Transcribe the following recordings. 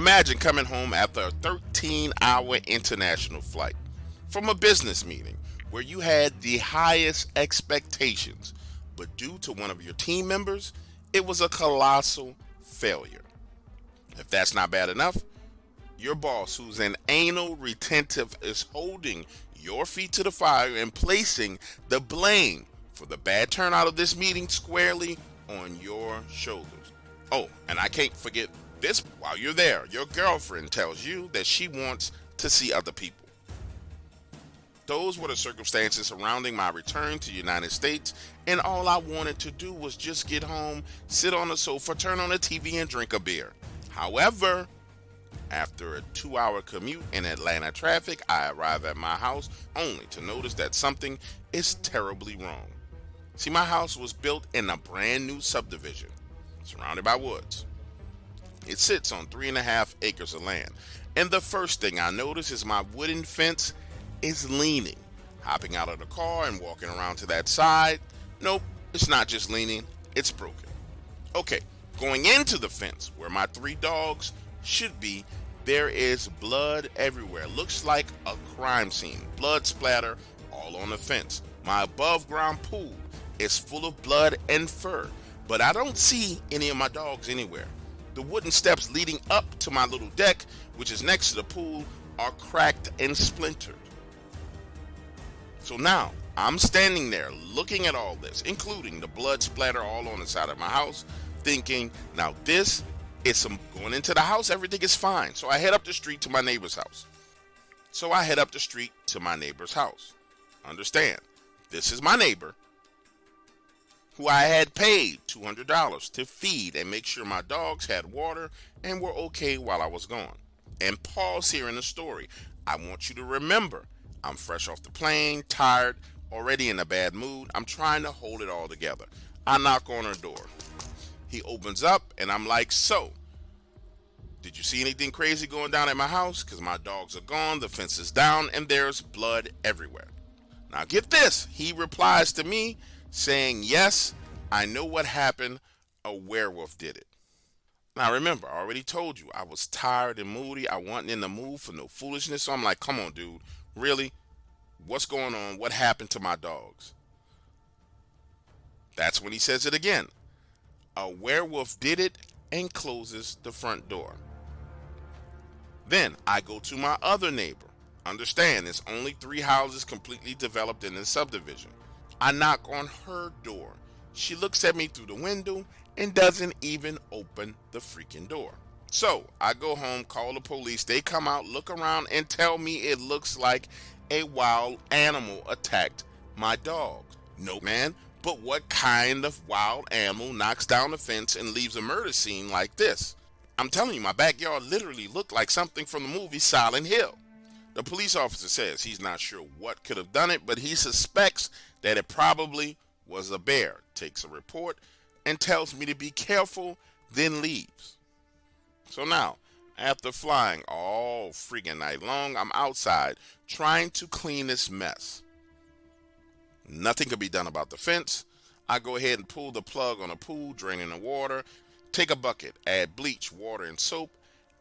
Imagine coming home after a 13-hour international flight from a business meeting where you had the highest expectations, but due to one of your team members, it was a colossal failure. If that's not bad enough, your boss, who's an anal retentive, is holding your feet to the fire and placing the blame for the bad turnout of this meeting squarely on your shoulders. Oh, and I can't forget this. While you're there, your girlfriend tells you that she wants to see other people. Those were the circumstances surrounding my return to the United States, and all I wanted to do was just get home, sit on the sofa, turn on the TV, and drink a beer. However, after a 2-hour commute in Atlanta traffic, I arrive at my house only to notice that something is terribly wrong. See, my house was built in a brand new subdivision, surrounded by woods. It sits on 3.5 acres of land, and the first thing I notice is my wooden fence is leaning. Hopping out of the car and walking around to that side, nope, it's not just leaning, it's broken. Okay, going into the fence where my 3 dogs should be, there is blood everywhere. Looks like a crime scene. Blood splatter all on the fence. My above ground pool is full of blood and fur, but I don't see any of my dogs anywhere. The wooden steps leading up to my little deck, which is next to the pool, are cracked and splintered. So now, I'm standing there looking at all this, including the blood splatter all on the side of my house, thinking, now this is some going into the house, everything is fine. So I head up the street to my neighbor's house. Understand, this is my neighbor who I had paid $200 to feed and make sure my dogs had water and were okay while I was gone. And pause here in the story. I want you to remember, I'm fresh off the plane, tired, already in a bad mood. I'm trying to hold it all together. I knock on her door. He opens up and I'm like, so, did you see anything crazy going down at my house? Because my dogs are gone, the fence is down, and there's blood everywhere. Now get this. He replies to me saying, yes, I know what happened. A werewolf did it. Now remember, I already told you I was tired and moody. I wasn't in the mood for no foolishness. So I'm like, come on, dude. Really? What's going on? What happened to my dogs? That's when he says it again. A werewolf did it, and closes the front door. Then I go to my other neighbor. Understand, there's only 3 houses completely developed in this subdivision. I knock on her door. She looks at me through the window and doesn't even open the freaking door. So I go home, call the police. They come out, look around, and tell me it looks like a wild animal attacked my dog. Nope, man. But what kind of wild animal knocks down the fence and leaves a murder scene like this? I'm telling you, my backyard literally looked like something from the movie Silent Hill. The police officer says he's not sure what could have done it, but he suspects that it probably was a bear. Takes a report and tells me to be careful, then leaves. So now, after flying all freaking night long, I'm outside trying to clean this mess. Nothing could be done about the fence. I go ahead and pull the plug on the pool, draining the water, take a bucket, add bleach, water, and soap,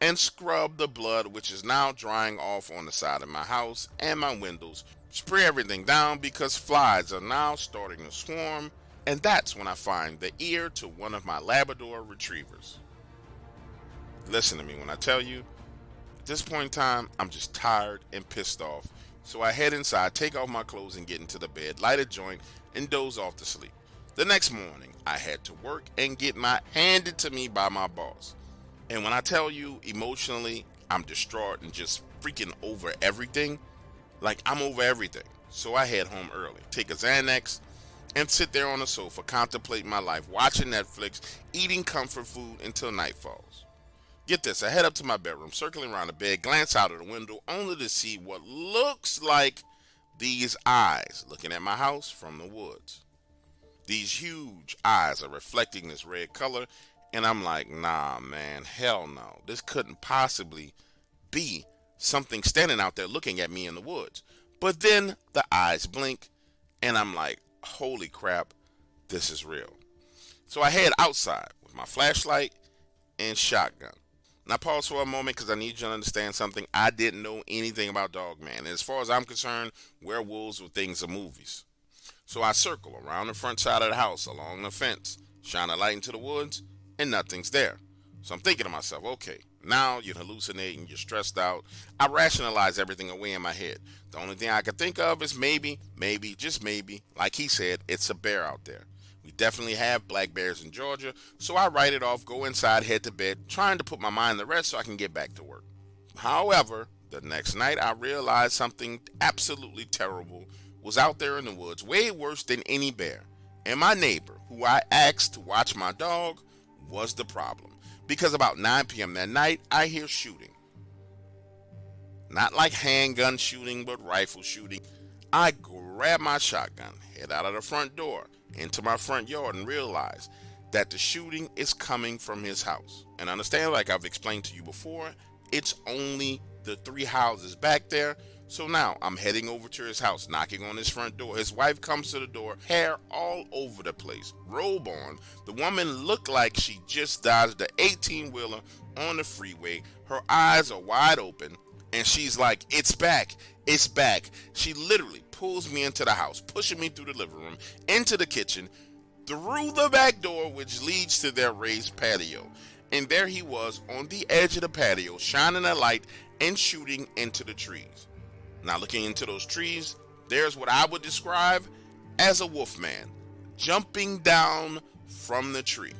and scrub the blood, which is now drying off on the side of my house and my windows. Spray everything down because flies are now starting to swarm, and that's when I find the ear to one of my Labrador retrievers. Listen to me when I tell you, at this point in time, I'm just tired and pissed off. So I head inside, take off my clothes, and get into the bed, light a joint, and doze off to sleep. The next morning, I had to work and get handed to me by my boss. And when I tell you, emotionally, I'm distraught and just freaking over everything. Like, I'm over everything. So I head home early, take a Xanax, and sit there on the sofa, contemplating my life, watching Netflix, eating comfort food until night falls. Get this, I head up to my bedroom, circling around the bed, glance out of the window, only to see what looks like these eyes looking at my house from the woods. These huge eyes are reflecting this red color, and I'm like, nah, man, hell no. This couldn't possibly be something standing out there looking at me in the woods. But then the eyes blink, and I'm like, holy crap, this is real. So I head outside with my flashlight and shotgun. Now pause for a moment because I need you to understand something. I didn't know anything about Dogman. And as far as I'm concerned, werewolves were things of movies. So I circle around the front side of the house, along the fence, shine a light into the woods, and nothing's there. So I'm thinking to myself, okay, now you're hallucinating, you're stressed out. I rationalize everything away in my head. The only thing I could think of is maybe, just maybe, like he said, it's a bear out there. We definitely have black bears in Georgia, so I write it off, go inside, head to bed, trying to put my mind to rest so I can get back to work. However, the next night I realized something absolutely terrible was out there in the woods, way worse than any bear. And my neighbor, who I asked to watch my dog, was the problem. Because about 9 p.m. that night, I hear shooting. Not like handgun shooting, but rifle shooting. I grab my shotgun, head out of the front door, into my front yard, and realize that the shooting is coming from his house. And understand, like I've explained to you before, it's only the 3 houses back there. So now I'm heading over to his house, knocking on his front door. His wife comes to the door, hair all over the place, robe on. The woman looked like she just dodged the 18-wheeler on the freeway. Her eyes are wide open, and she's like, "It's back, it's back." She literally pulls me into the house, pushing me through the living room, into the kitchen, through the back door, which leads to their raised patio. And there he was on the edge of the patio, shining a light and shooting into the trees. Now looking into those trees, there's what I would describe as a wolf man jumping down from the tree.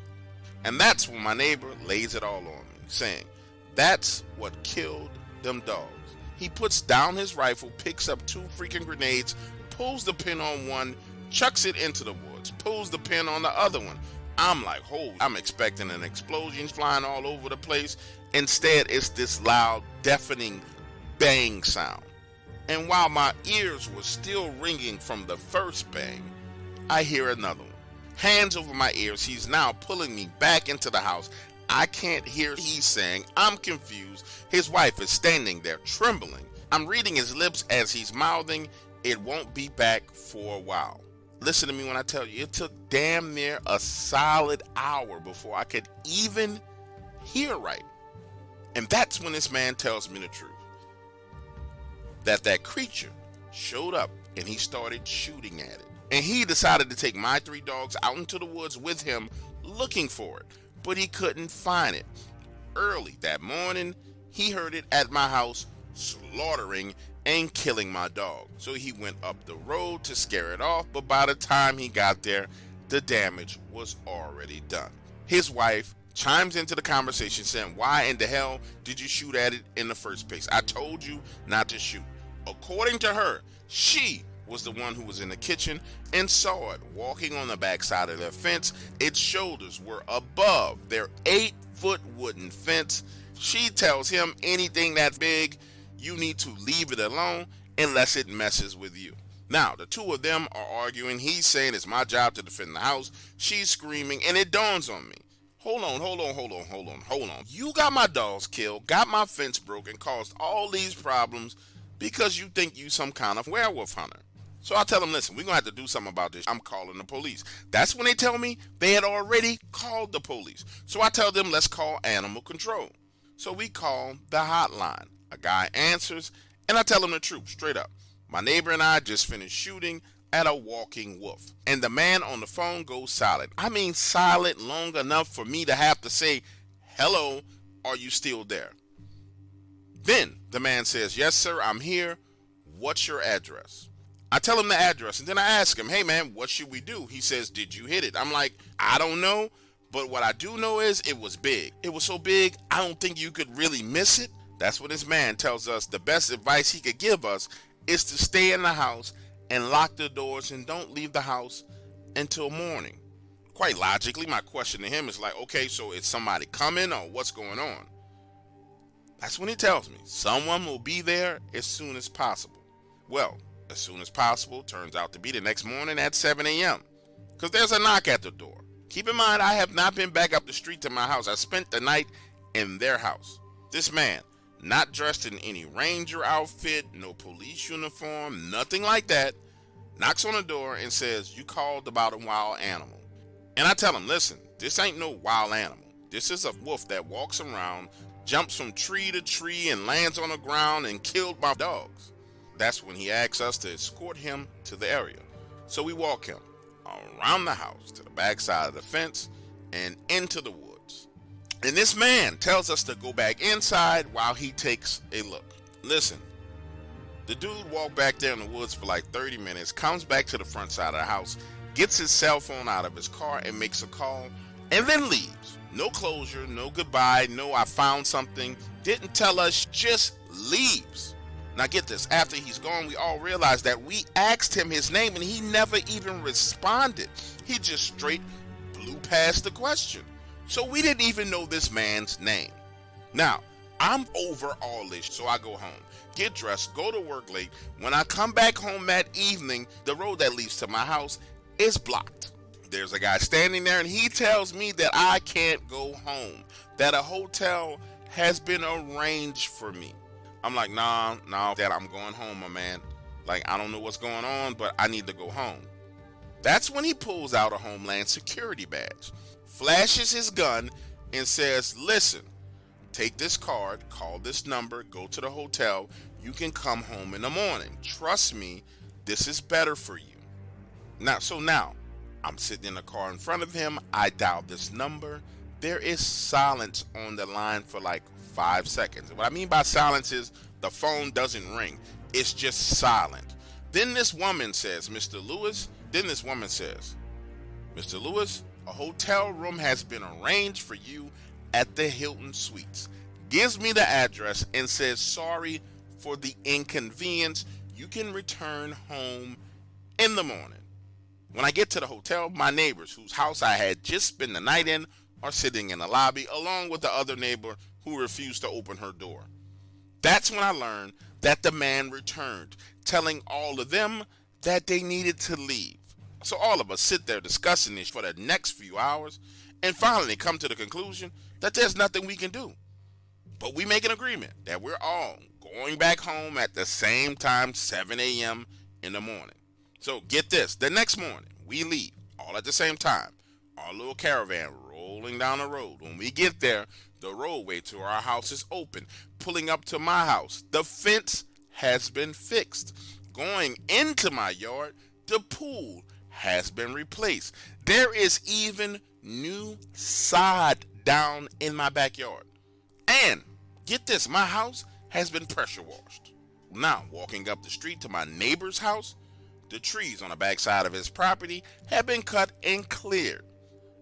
And that's when my neighbor lays it all on me, saying, "That's what killed them dogs." He puts down his rifle, picks up 2 freaking grenades, pulls the pin on one, chucks it into the woods, pulls the pin on the other one. I'm like, holy, I'm expecting an explosion flying all over the place. Instead, it's this loud, deafening bang sound. And while my ears were still ringing from the first bang, I hear another one. Hands over my ears, he's now pulling me back into the house. I can't hear what he's saying. I'm confused. His wife is standing there trembling. I'm reading his lips as he's mouthing, "It won't be back for a while." Listen to me when I tell you, it took damn near a solid hour before I could even hear right. And that's when this man tells me the truth. That creature showed up and he started shooting at it. And he decided to take my 3 dogs out into the woods with him looking for it, but he couldn't find it. Early that morning, he heard it at my house slaughtering and killing my dog. So he went up the road to scare it off, but by the time he got there, the damage was already done. His wife chimes into the conversation saying, "Why in the hell did you shoot at it in the first place? I told you not to shoot." According to her, she was the one who was in the kitchen and saw it walking on the backside of their fence. Its shoulders were above their 8-foot wooden fence. She tells him, "Anything that's big, you need to leave it alone unless it messes with you." Now, the 2 of them are arguing. He's saying it's my job to defend the house. She's screaming, and it dawns on me. Hold on. You got my dogs killed, got my fence broken, caused all these problems because you think you some kind of werewolf hunter. So I tell them, "Listen, we're going to have to do something about this. I'm calling the police." That's when they tell me they had already called the police. So I tell them, "Let's call animal control." So we call the hotline. A guy answers, and I tell him the truth, straight up. My neighbor and I just finished shooting at a walking wolf. And the man on the phone goes silent. I mean silent long enough for me to have to say, "Hello, are you still there?" Then the man says, "Yes, sir, I'm here. What's your address?" I tell him the address, and then I ask him, "Hey, man, what should we do?" He says, "Did you hit it?" I'm like, "I don't know, but what I do know is it was big. It was so big, I don't think you could really miss it." That's when this man tells us the best advice he could give us is to stay in the house and lock the doors and don't leave the house until morning. Quite logically, my question to him is like, okay, so is somebody coming or what's going on? That's when he tells me someone will be there as soon as possible. Well, as soon as possible turns out to be the next morning at 7 a.m. because there's a knock at the door. Keep in mind, I have not been back up the street to my house. I spent the night in their house. This man, not dressed in any ranger outfit, no police uniform, nothing like that, knocks on the door and says, "You called about a wild animal." And I tell him, "Listen, this ain't no wild animal. This is a wolf that walks around jumps from tree to tree and lands on the ground and killed my dogs. That's when he asks us to escort him to the area. So we walk him around the house to the backside of the fence and into the woods. And this man tells us to go back inside while he takes a look. Listen, the dude walked back there in the woods for like 30 minutes, comes back to the front side of the house, gets his cell phone out of his car and makes a call, and then leaves. No closure, no goodbye, no I found something, didn't tell us, just leaves. Now get this, after he's gone, we all realize that we asked him his name and he never even responded. He just straight blew past the question. So we didn't even know this man's name. Now, I'm over all this, so I go home, get dressed, go to work late. When I come back home that evening, the road that leads to my house is blocked. There's a guy standing there and he tells me that I can't go home, that a hotel has been arranged for me. I'm like, nah, Dad, I'm going home, my man. Like, I don't know what's going on, but I need to go home. That's when he pulls out a Homeland Security badge, flashes his gun, and says, listen, take this card, call this number, go to the hotel. You can come home in the morning. Trust me, this is better for you. Now, I'm sitting in the car in front of him. I dial this number. There is silence on the line for like 5 seconds. What I mean by silence is the phone doesn't ring. It's just silent. Then this woman says, Mr. Lewis, Mr. Lewis, a hotel room has been arranged for you at the Hilton Suites. Gives me the address and says, sorry for the inconvenience. You can return home in the morning. When I get to the hotel, my neighbors, whose house I had just spent the night in, are sitting in the lobby, along with the other neighbor who refused to open her door. That's when I learned that the man returned, telling all of them that they needed to leave. So all of us sit there discussing this for the next few hours and finally come to the conclusion that there's nothing we can do. But we make an agreement that we're all going back home at the same time, 7 a.m. in the morning. So get this, the next morning we leave all at the same time, our little caravan rolling down the road. When we get there, the roadway to our house is open. Pulling up to my house, the fence has been fixed. Going into my yard, the pool has been replaced. There is even new sod down in my backyard. And get this, my house has been pressure washed. Now, walking up the street to my neighbor's house, the trees on the backside of his property have been cut and cleared.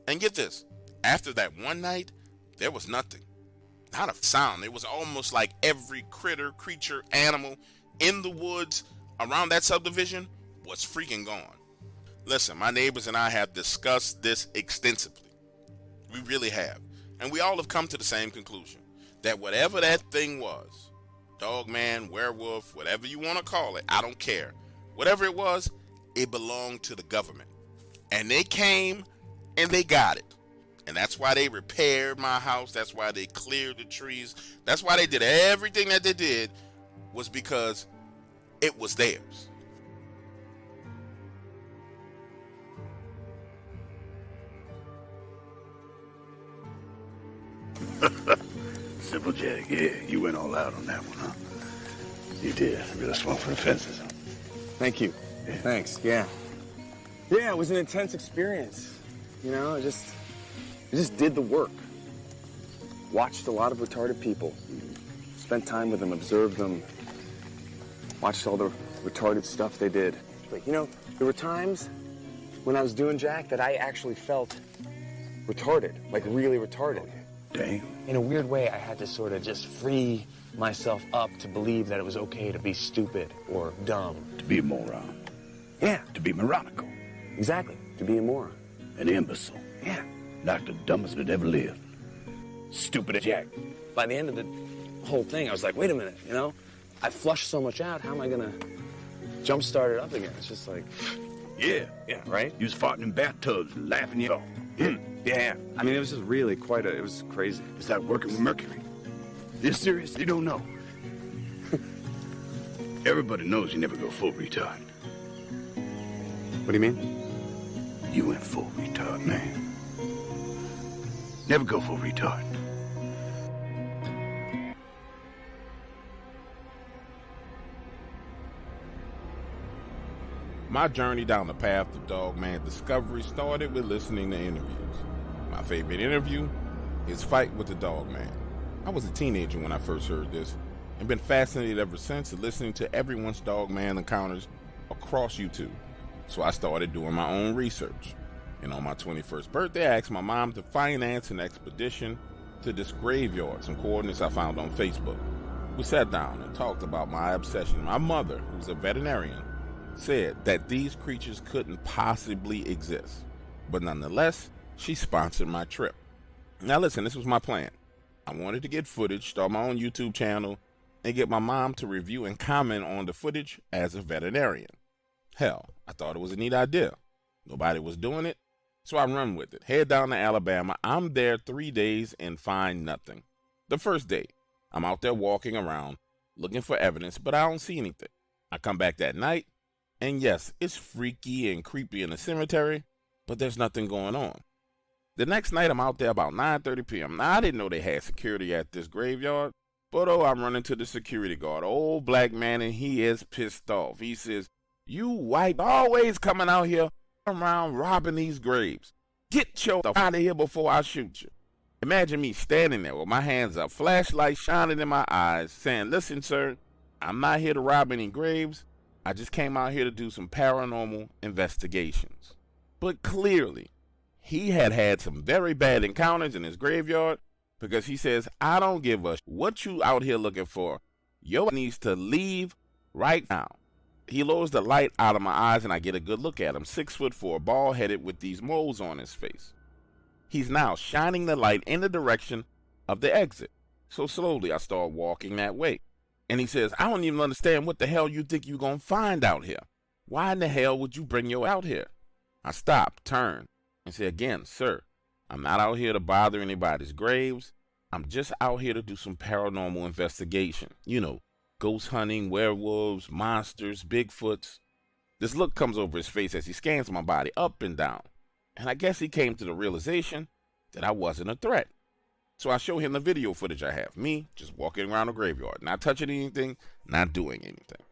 And get this, after that one night, there was nothing. Not a sound. It was almost like every creature, animal in the woods around that subdivision was freaking gone. Listen, my neighbors and I have discussed this extensively. We really have. And we all have come to the same conclusion, that whatever that thing was, dogman, werewolf, whatever you want to call it, I don't care. Whatever it was, it belonged to the government. And they came and they got it. And that's why they repaired my house. That's why they cleared the trees. That's why they did everything that they did, was because it was theirs. Simple Jack, yeah, you went all out on that one, huh? You did. Really swung for the fences, huh? Thank you. Yeah. Thanks, yeah. Yeah, it was an intense experience. You know, I just did the work. Watched a lot of retarded people. Spent time with them, observed them. Watched all the retarded stuff they did. But, you know, there were times when I was doing Jack that I actually felt retarded, like really retarded. Damn. In a weird way, I had to sort of just free myself up to believe that it was okay to be stupid or dumb. To be a moron. Yeah. To be moronical. Exactly. To be a moron. An imbecile. Yeah. Like the dumbest that ever lived. Stupid Jack. By the end of the whole thing, I was like, wait a minute, you know? I flushed so much out, how am I gonna jumpstart it up again? It's just like... Yeah. Yeah, right? You was farting in bathtubs and laughing you off. Yeah. Yeah. I mean, it was just really it was crazy. It's like working with mercury. You serious? You don't know. Everybody knows you never go full retard. What do you mean? You went full retard, man. Never go full retard. My journey down the path to Dogman discovery started with listening to interviews. My favorite interview is Fight with the Dogman. I was a teenager when I first heard this, and been fascinated ever since listening to everyone's Dogman encounters across YouTube. So I started doing my own research. And on my 21st birthday, I asked my mom to finance an expedition to this graveyard, some coordinates I found on Facebook. We sat down and talked about my obsession. My mother, who's a veterinarian, said that these creatures couldn't possibly exist. But nonetheless, she sponsored my trip. Now listen, this was my plan. I wanted to get footage, start my own YouTube channel, and get my mom to review and comment on the footage as a veterinarian. Hell, I thought it was a neat idea. Nobody was doing it, so I run with it. Head down to Alabama. I'm there 3 days and find nothing. The first day, I'm out there walking around, looking for evidence, but I don't see anything. I come back that night, and yes, it's freaky and creepy in the cemetery, but there's nothing going on. The next night, I'm out there about 9:30 p.m. Now, I didn't know they had security at this graveyard, but I'm running to the security guard, old black man, and he is pissed off. He says, "You white always coming out here around robbing these graves. Get your out of here before I shoot you." Imagine me standing there with my hands up, flashlight shining in my eyes, saying, "Listen, sir, I'm not here to rob any graves. I just came out here to do some paranormal investigations." But clearly, he had some very bad encounters in his graveyard, because he says, "I don't give a what you out here looking for. Yo needs to leave right now." He lowers the light out of my eyes, and I get a good look at him. 6'4", bald-headed with these moles on his face. He's now shining the light in the direction of the exit. So slowly, I start walking that way. And he says, "I don't even understand what the hell you think you're going to find out here. Why in the hell would you bring your out here?" I stop, turn, and say again, "Sir, I'm not out here to bother anybody's graves. I'm just out here to do some paranormal investigation. You know, ghost hunting, werewolves, monsters, bigfoots." This look comes over his face as he scans my body up and down. And I guess he came to the realization that I wasn't a threat. So I show him the video footage I have. Me just walking around the graveyard, not touching anything, not doing anything.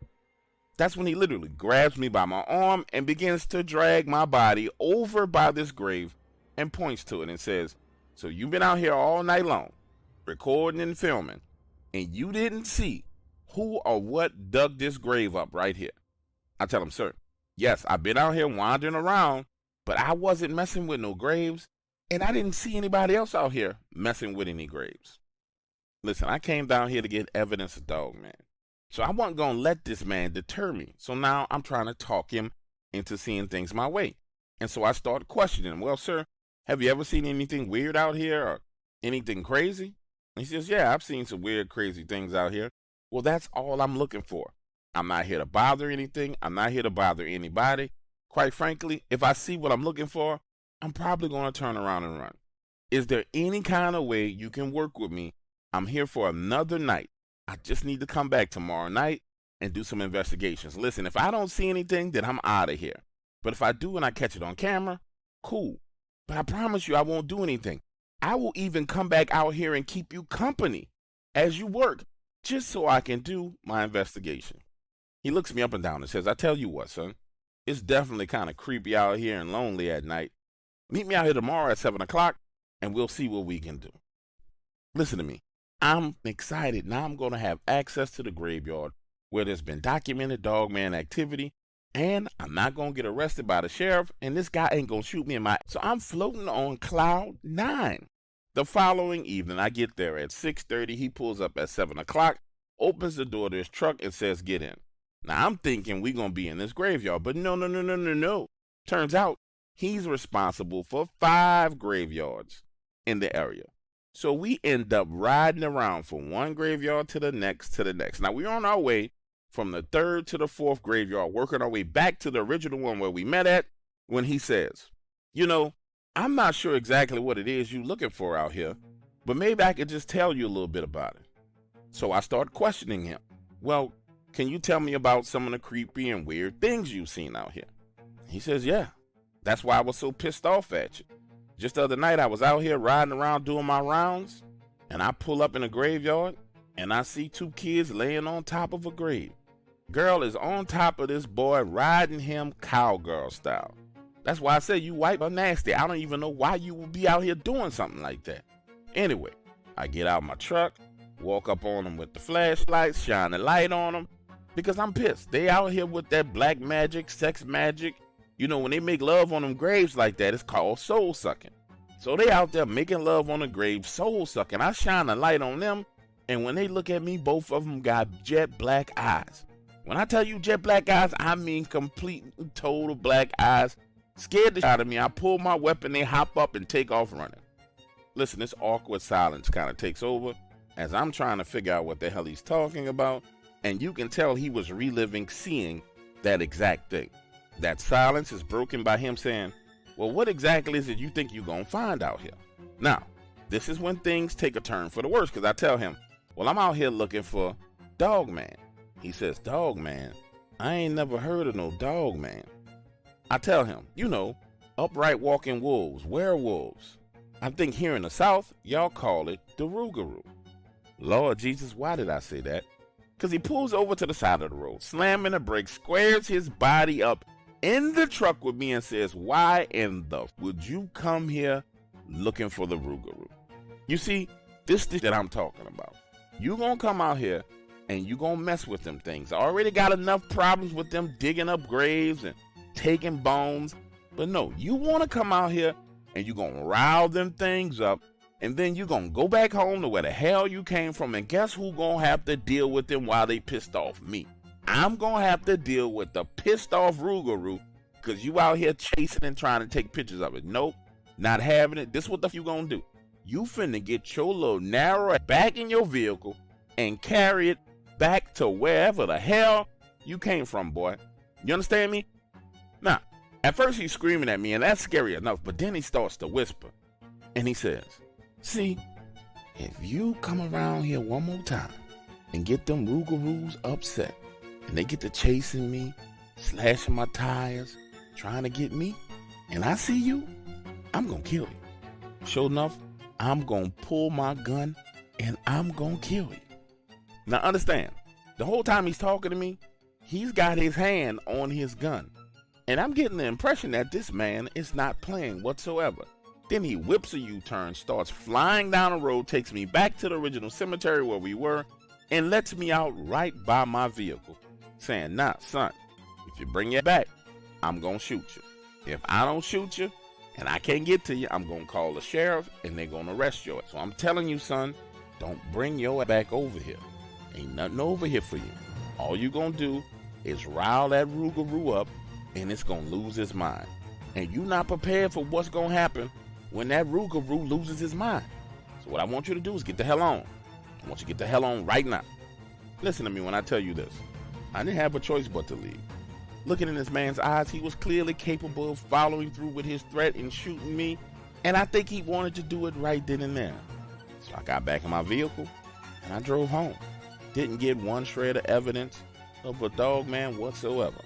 That's when he literally grabs me by my arm and begins to drag my body over by this grave and points to it and says, "So you've been out here all night long, recording and filming, and you didn't see who or what dug this grave up right here?" I tell him, "Sir, yes, I've been out here wandering around, but I wasn't messing with no graves, and I didn't see anybody else out here messing with any graves." Listen, I came down here to get evidence of Dogman, so I wasn't going to let this man deter me. So now I'm trying to talk him into seeing things my way. And so I started questioning him. "Well, sir, have you ever seen anything weird out here or anything crazy?" And he says, "Yeah, I've seen some weird, crazy things out here." Well, that's all I'm looking for. I'm not here to bother anything. I'm not here to bother anybody. Quite frankly, if I see what I'm looking for, I'm probably going to turn around and run. Is there any kind of way you can work with me? I'm here for another night. I just need to come back tomorrow night and do some investigations. Listen, if I don't see anything, then I'm out of here. But if I do and I catch it on camera, cool. But I promise you I won't do anything. I will even come back out here and keep you company as you work, just so I can do my investigation." He looks me up and down and says, "I tell you what, son, it's definitely kind of creepy out here and lonely at night. Meet me out here tomorrow at 7 o'clock, and we'll see what we can do." Listen to me. I'm excited. Now I'm going to have access to the graveyard where there's been documented Dogman activity, and I'm not going to get arrested by the sheriff, and this guy ain't going to shoot me in my... So I'm floating on cloud 9. The following evening, I get there at 6:30. He pulls up at 7 o'clock, opens the door to his truck, and says, "Get in." Now, I'm thinking we're going to be in this graveyard, but no. Turns out he's responsible for 5 graveyards in the area. So we end up riding around from one graveyard to the next Now, we're on our way from the 3rd to the 4th graveyard, working our way back to the original one where we met at, when he says, "You know, I'm not sure exactly what it is you're looking for out here, but maybe I could just tell you a little bit about it." So I start questioning him. "Well, can you tell me about some of the creepy and weird things you've seen out here?" He says, "Yeah, that's why I was so pissed off at you. Just the other night, I was out here riding around doing my rounds, and I pull up in a graveyard, and I see 2 kids laying on top of a grave. Girl is on top of this boy, riding him cowgirl style. That's why I say you white or nasty. I don't even know why you would be out here doing something like that. Anyway, I get out my truck, walk up on them with the flashlights, shine the light on them, because I'm pissed. They out here with that black magic, sex magic. You know, when they make love on them graves like that, it's called soul sucking. So they out there making love on the grave, soul sucking. I shine the light on them, and when they look at me, both of them got jet black eyes. When I tell you jet black eyes, I mean complete and total black eyes. Scared the shit out of me. I pull my weapon, they hop up and take off running. Listen, this awkward silence kind of takes over as I'm trying to figure out what the hell he's talking about, and you can tell he was reliving seeing that exact thing. That silence is broken by him saying, well, what exactly is it you think you're going to find out here? Now, this is when things take a turn for the worse, because I tell him, well, I'm out here looking for Dogman. He says, Dogman? I ain't never heard of no Dogman. I tell him, you know, upright walking wolves, werewolves. I think here in the South, y'all call it the rougarou. Lord Jesus, why did I say that? Because he pulls over to the side of the road, slamming the brakes, squares his body up in the truck with me and says, why in the would you come here looking for the rougarou? You see, this is that I'm talking about. You gonna come out here and you gonna mess with them things. I already got enough problems with them digging up graves and taking bones. But no, you want to come out here and you gonna rile them things up, and then you gonna go back home to where the hell you came from, and guess who gonna have to deal with them while they pissed off? Me. I'm gonna have to deal with the pissed off rougarou because you out here chasing and trying to take pictures of it. Nope, not having it. This what the f you gonna do. You finna get your little narrow back in your vehicle and carry it back to wherever the hell you came from, boy. You understand me? Now, at first he's screaming at me, and that's scary enough, but then he starts to whisper, and he says, see, if you come around here one more time and get them rougarous upset, and they get to chasing me, slashing my tires, trying to get me, and I see you, I'm gonna kill you. Sure enough, I'm gonna pull my gun, and I'm gonna kill you. Now understand, the whole time he's talking to me, he's got his hand on his gun. And I'm getting the impression that this man is not playing whatsoever. Then he whips a U-turn, starts flying down the road, takes me back to the original cemetery where we were, and lets me out right by my vehicle, saying, nah, son, if you bring it back, I'm gonna shoot you. If I don't shoot you, and I can't get to you, I'm gonna call the sheriff, and they're gonna arrest you. So I'm telling you, son, don't bring your back over here. Ain't nothing over here for you. All you gonna do is rile that rougarou up, and it's gonna lose his mind. And you not prepared for what's gonna happen when that rougarou loses his mind. So what I want you to do is get the hell on. I want you to get the hell on right now. Listen to me when I tell you this. I didn't have a choice but to leave. Looking in this man's eyes, he was clearly capable of following through with his threat and shooting me, and I think he wanted to do it right then and there. So I got back in my vehicle, and I drove home. Didn't get one shred of evidence of a Dogman whatsoever.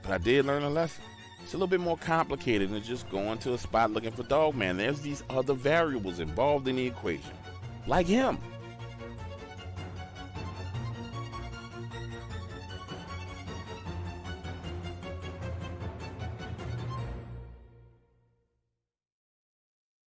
But I did learn a lesson. It's a little bit more complicated than just going to a spot looking for Dogman. There's these other variables involved in the equation. Like him.